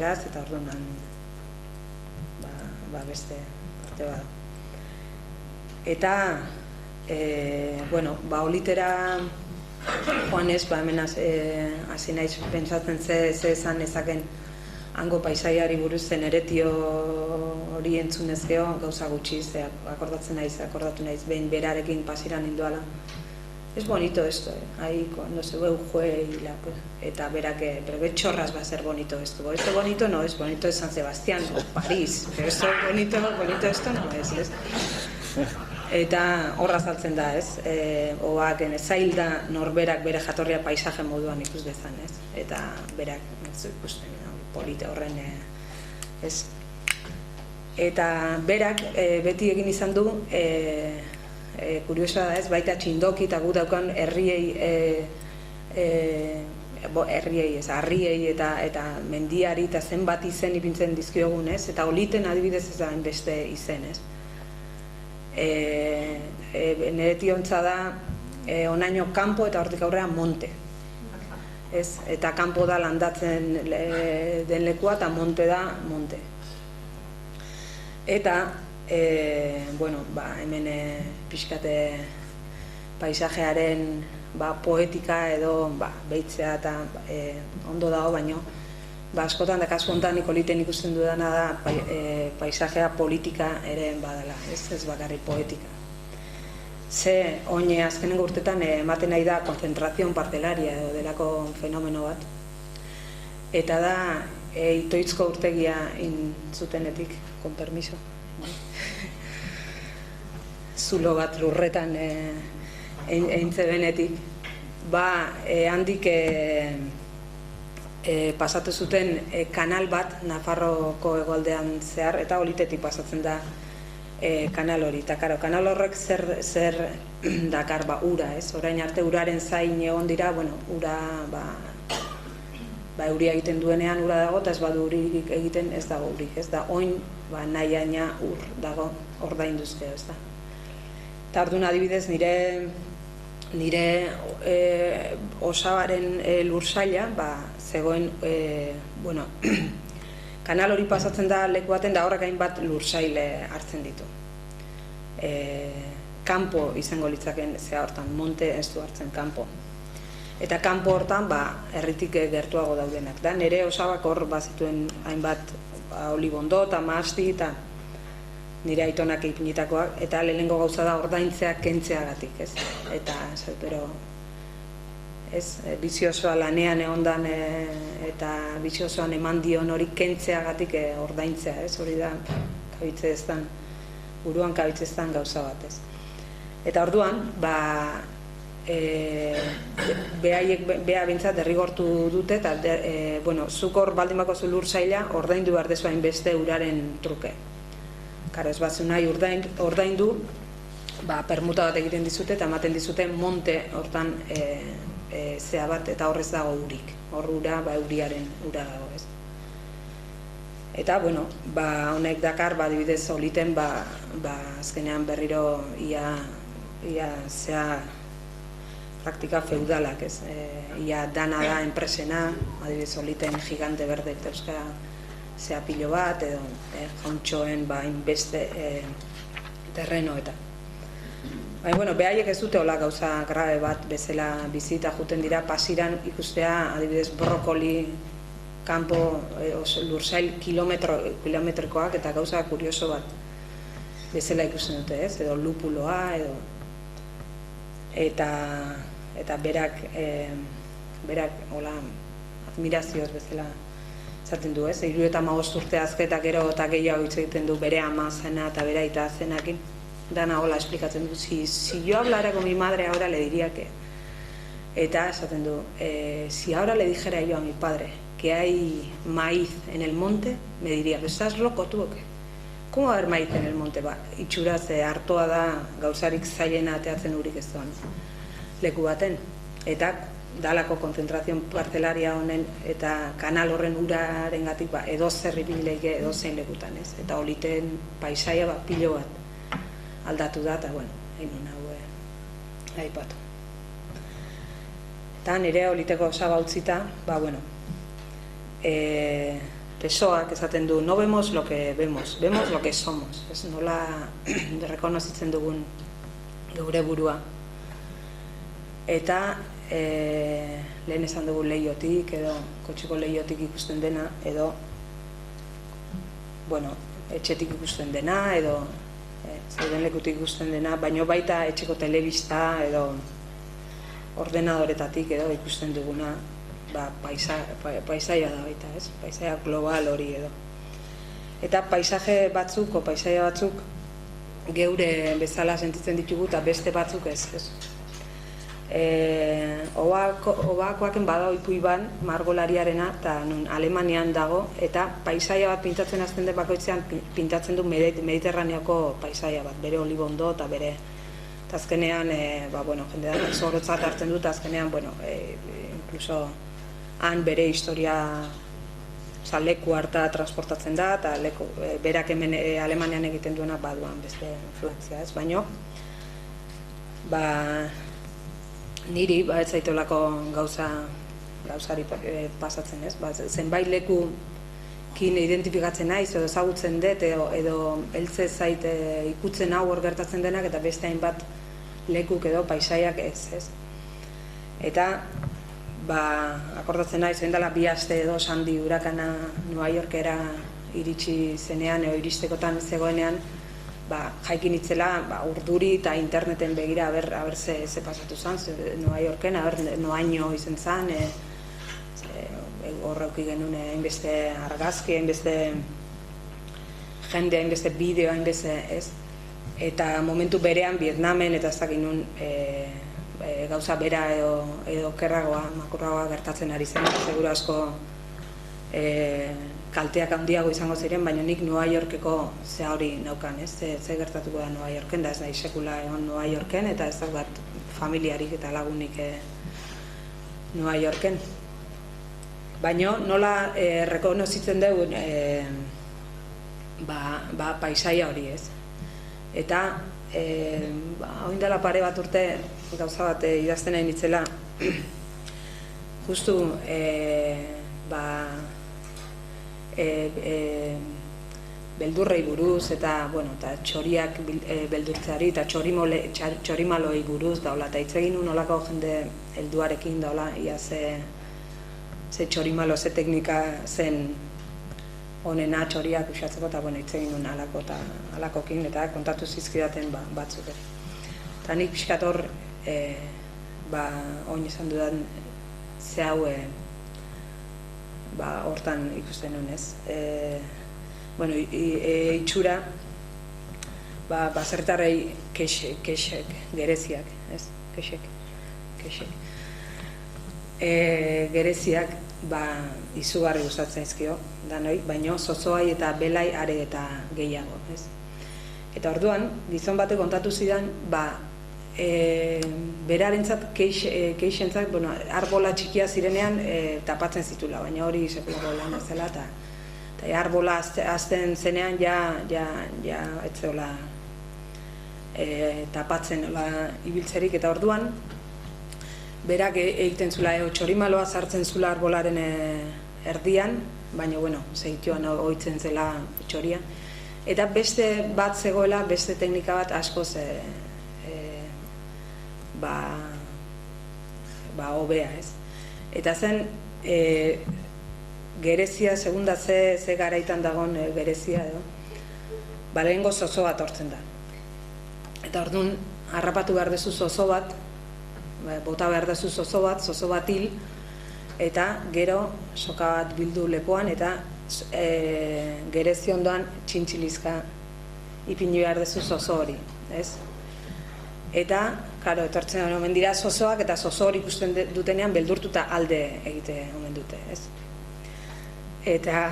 eta orduan beste parte bada. Eta, olitera joanez, hemen hasi naiz pentsatzen ze esan nezaken hango paisaiari buruz zen eretio hori entzunez gero gauza gutxi, akordatu naiz behin berarekin pasiran ninduala. Es bonito esto, ahí cuando se ve un juez y eta berak, pero qué chorras va a ser bonito esto. Esto bonito no es bonito de San Sebastián o París, pero esto bonito esto no es. Eta horra azaltzen da, ez? Oak, zail da norberak bere jatorria paisaje moduan ikus dezan, ez? Eta berak, ikusten, polite horren, ez? Eta berak beti egin izan du, kuriosoa da, ez? Baita txindoki eta gu daukan herriei, harriei eta mendiari eta zenbat izen ipintzen dizkiogun, ez? Eta oliten adibidez ez da beste izen, ez? Nire tiontza da onaino kanpo eta hortik aurrea monte, eta kanpo da landatzen den lekua eta monte da monte. Eta hemen pixkate paisajearen poetika edo behitzea eta ondo dago, baino askotan da kasu honetan Nikoliten ikusten dudana da paisajea politika ere badala, ez bakarrik poetika. Ze oine azkenengo urtetan ematen nahi da konzentrazion partelaria edo delako fenomeno bat. Eta da Itoitzko urtegia zutenetik, con permiso. Zulo bat lurretan eintze benetik. Handik pasatu zuten kanal bat Nafarroko hegoaldean zehar, eta olitetik pasatzen da kanal hori. Eta kanal horrek zer dakar, ura, ez? Orain arte uraren zain egon dira, ura, euria egiten duenean ura dago, eta ez badu urik egiten ez dago urik, ez da oin nahi aina ur dago ordainduzkeo, ez da. Eta orduan adibidez nire osabaren lursaila, zegoen, kanal hori pasatzen da leku baten da horrek hainbat lursaile hartzen ditu. Kanpo izango litzaken zea hortan, monte ez du hartzen kanpo. Eta kanpo hortan, herritik gertuago daudenak. Da, nire osabak hor bazituen hainbat olibondo eta maasti eta nire aitonak ipinitakoak, eta lehenengo gauza da ordaintzeak kentzeagatik, ez? Eta, pero biziosoa lanean egondan eta biziosoan eman dion hori kentzeagatik ordaintzea, ez? Hori da, buruan kabitzeztan gauza bat, ez? Eta orduan, bea bintzat derrigortu dute, eta, zuk hor baldin bako zu lur zaila, ordaindu behar dezu hainbeste uraren truke. Karo, ez batzu nahi ordaindu, permuta bat egiten dizute, eta ematen dizute monte hortan zea bat, eta horrez dago urik. Hor ura, euriaren ura dago, ez. Eta, honek dakar, adibidez oliten, azkenean berriro ia zea praktika feudalak, ez. Ia dana da enpresena, adibidez oliten gigante berdek dauzka zea pilo bat, edo jauntxoen inbeste terrenoetan. Behaiek ez dute hola gauza grabe bat bezala bizita juten dira pasiran ikustea, adibidez brokoli kanpo lursail kilometrikoak eta gauza kurioso bat bezala ikusten dute, ez? Edo lupuloa, edo eta berak hola admirazioz bezala zaten du, ez? 75 urte azketak gero eta gehiago hitz egiten du bere ama zena eta bere aita zenakin. Dana hola esplikatzen du, si yo hablara con mi madre ahora le diría que... Eta esaten du, si ahora le dijera yo a mi padre que hay maíz en el monte, me diría, pues estás loco tú o qué? ¿Cómo va a haber maíz en el monte? Itxuraz hartoa da gauzarik zailena ateatzen urik ez doan leku baten. Eta dalako konzentrazion parcelaria honen eta kanal horren uraren gatik edo zer ipinleike edo zein lekutan, ez? Eta oliten paisaia pilo bat aldatu da, eta egin hau aipatu. Eta nire oliteko osaba utzita, Pessoak esaten du, no vemos lo que vemos lo que somos. Ez nola rekonozitzen dugun geure burua. Eta lehen esan dugu leihotik, edo kotxeko leihotik ikusten dena, edo etxetik ikusten dena, edo zeuden lekutik ikusten dena, baino baita etxeko telebista, edo ordenadoretatik, edo ikusten duguna, paisaia da baita, ez? Paisaia global hori edo. Eta paisaje batzuk, paisaia batzuk, geure bezala sentitzen ditugu, eta beste batzuk ez. Obakoaken bada ipuiban margolariarena, eta nun Alemanian dago, eta paisaia bat pintatzen hasten den bakoitzean pintatzen du Mediterraneoko paisaia bat, bere olibondo eta bere. Eta azkenean, jendeak zorotzat hartzen dut, azkenean, inkluso han bere historia leku harta transportatzen da, eta berak hemen Alemanian egiten duena baduan beste influenzia, ez? Baina, niri ez zaitolako gauzari pasatzen, ez? Zenbait lekukin identifikatzen naiz, edo ezagutzen dut, edo heltze zait ikutzen hau hor gertatzen denak, eta beste hainbat lekuk edo paisaiak ez. Eta, akordatzen naiz, dela 2 aste edo Sandy hurakana New Yorkera iritsi zenean, edo iristekotan zegoenean, jaikin itzela urduri eta interneten begira aber ze pasatu zen New Yorken, noaino izen zen, horreuki genuen hainbeste argazki, hainbeste jende, hainbeste bideo, hainbeste ez. Eta momentu berean Vietnamen eta ez dakit nun gauza bera edo kerragoa, makurragoa gertatzen ari zen, seguru asko kalteak handiago izango ziren, baina nik New Yorkeko ze hori naukan, ez? Ze gertatuko da New Yorken, da ez nahi sekula egon New Yorken, eta ez daukat familiarik eta lagunik New Yorken. Baina nola rekonozitzen dugu paisaia hori, ez? Eta oindela pare bat urte gauza bat idazten nahi nitzela, justu beldurrei buruz eta txoriak beldurtzeari eta txorimaloi buruz daula, eta hitz egin nolako jende helduarekin daula, ia ze txorimalo, ze teknika zen honena txoriak usatzeko, eta hitz egin nun alakokin, eta kontatu zizkidaten batzuk. Eta nik pixkat hor, oin esan dudan, ze hau hortan ikusten nuen, ez? Itxura, baserritarrei kexek, gereziak, ez? Kexek. Gereziak, izugarri gustatzen zaizkio, baina zozoai eta belai are eta gehiago, ez? Eta orduan, gizon batek kontatu zidan, berarentzat keixentzat, arbola txikia zirenean tapatzen zitula, baina hori sekulako lan zela, eta arbola azten zenean ez zeola tapatzen ibiltzerik, eta orduan berak egiten zula, txorimaloa sartzen zula arbolaren erdian, baina segitioan ohitzen zela txoria, eta beste bat zegoela, beste teknika bat askoz hobea, ez? Eta zen, gerezia, segunda ze garaitan dagoen gerezia edo, lehengo zozo bat hortzen da. Eta orduan, harrapatu behar dezu zozo bat, bota behar dezu zozo bat hil, eta gero soka bat bildu lepoan, eta gerezi ondoan txintxilizka ipini behar dezu zozo hori, ez? Eta, karo, etortzen omen dira zozoak, eta zozo hori ikusten dutenean beldurtuta alde egite omen dute, ez? Eta